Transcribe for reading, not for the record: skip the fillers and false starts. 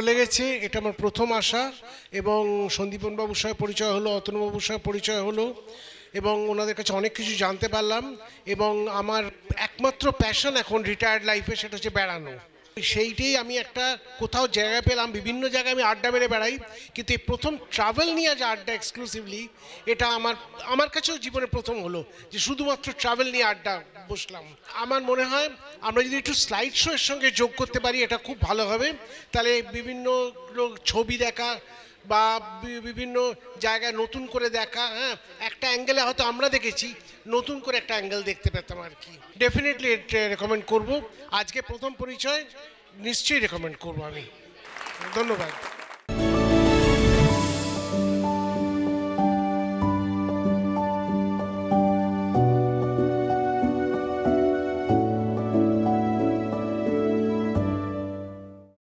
লেগেছে। এটা আমার প্রথম আসা, এবং সন্দীপন বাবুর সঙ্গে পরিচয় হলো, অতনুবাবুর সঙ্গে পরিচয় হলো, এবং ওনাদের কাছে অনেক কিছু জানতে পারলাম। এবং আমার একমাত্র প্যাশন এখন রিটায়ার্ড লাইফে, সেটা হচ্ছে বেড়ানো। সেইটাই আমি একটা কোথাও জায়গা পেলাম। বিভিন্ন জায়গায় আমি আড্ডা মেরে বেড়াই, কিন্তু এই প্রথম ট্রাভেল নিয়ে যে আড্ডা এক্সক্লুসিভলি, এটা আমার কাছেও জীবনে প্রথম হলো যে শুধুমাত্র ট্রাভেল নিয়ে আড্ডা বসলাম। আমার মনে হয় আমরা যদি একটু স্লাইড শো এর সঙ্গে যোগ করতে পারি, এটা খুব ভালো হবে। তাহলে বিভিন্ন ছবি দেখা বা বিভিন্ন জায়গায় নতুন করে দেখা, হ্যাঁ, একটা অ্যাঙ্গেলে হয়তো আমরা দেখেছি, নতুন করে একটা অ্যাঙ্গেল দেখতে পেতাম আর কি। ডেফিনেটলি রেকমেন্ড করব। আজকে প্রথম পরিচয়, নিশ্চয়ই রেকমেন্ড করব আমি। ধন্যবাদ।